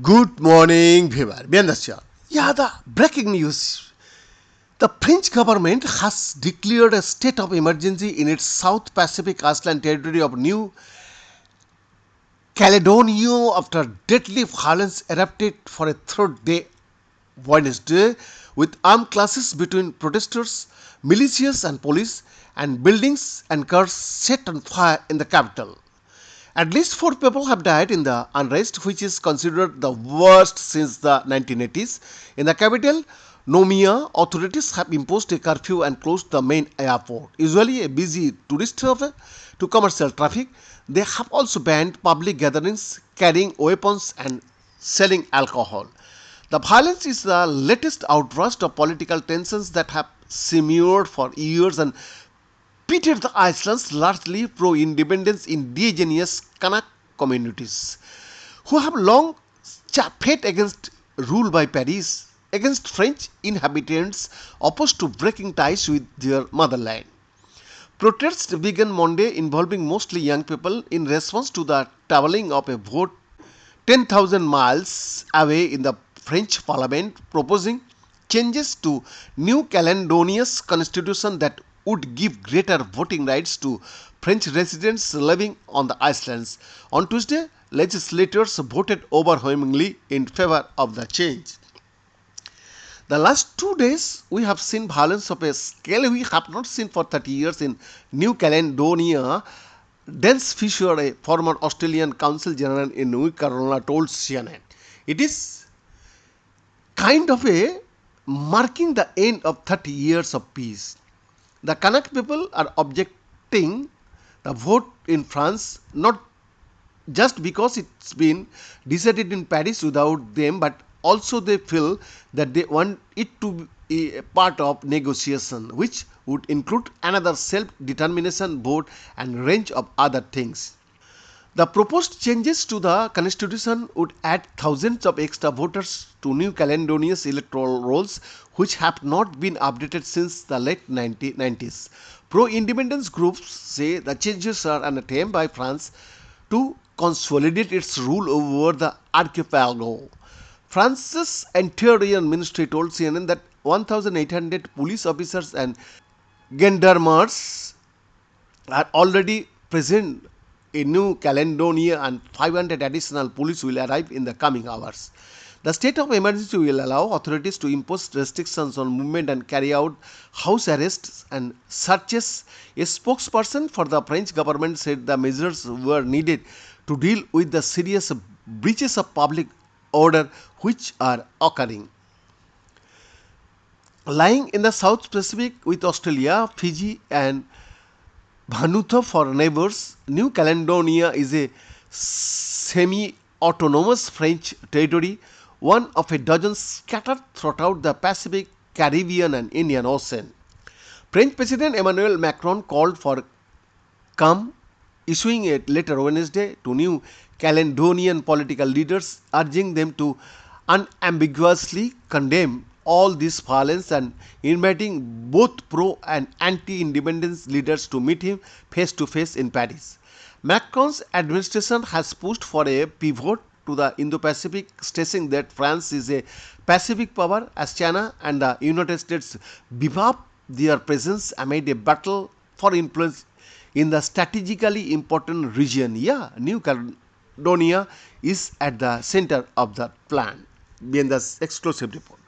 Good morning, viewer. Bienvenue. Yeah, the breaking news. The French government has declared a state of emergency in its South Pacific Island territory of New Caledonia after deadly violence erupted for a third day Wednesday with armed clashes between protesters, militias and police, and buildings and cars set on fire in the capital. At least 4 people have died in the unrest, which is considered the worst since the 1980s. In the capital, Nomia, authorities have imposed a curfew and closed the main airport, usually a busy tourist hub, to commercial traffic. They have also banned public gatherings, carrying weapons, and selling alcohol. The violence is the latest outburst of political tensions that have simmered for years and pitted the island's largely pro-independence indigenous Kanak communities, who have long fought against rule by Paris, against French inhabitants opposed to breaking ties with their motherland. Protests began Monday involving mostly young people in response to the tabling of a vote 10,000 miles away in the French parliament proposing changes to New Caledonia's constitution that would give greater voting rights to French residents living on the islands. On Tuesday, legislators voted overwhelmingly in favor of the change. The last 2 days, we have seen violence of a scale we have not seen for 30 years in New Caledonia. Dennis Fisher, a former Australian Consul General in New Caledonia, told CNN. It is kind of a marking the end of 30 years of peace. The Kanak people are objecting the vote in France not just because it's been decided in Paris without them, but also they feel that they want it to be a part of negotiation, which would include another self-determination vote and range of other things. The proposed changes to the constitution would add thousands of extra voters to New Caledonia's electoral rolls, which have not been updated since the late 1990s. Pro-independence groups say the changes are an attempt by France to consolidate its rule over the archipelago. France's Interior Ministry told CNN that 1,800 police officers and gendarmes are already present in New Caledonia and 500 additional police will arrive in the coming hours. The state of emergency will allow authorities to impose restrictions on movement and carry out house arrests and searches. A spokesperson for the French government said the measures were needed to deal with the serious breaches of public order which are occurring. Lying in the South Pacific with Australia, Fiji and Vanuatu for neighbors, New Caledonia is a semi-autonomous French territory, one of a dozen scattered throughout the Pacific, Caribbean and Indian Ocean. French President Emmanuel Macron called for calm, issuing a letter Wednesday to New Caledonian political leaders urging them to unambiguously condemn all this violence and inviting both pro and anti-independence leaders to meet him face to face in Paris. Macron's administration has pushed for a pivot to the Indo-Pacific, stressing that France is a Pacific power as China and the United States beef up their presence amid a battle for influence in the strategically important region. Yeah, New Caledonia is at the center of the plan. Bien, the exclusive report.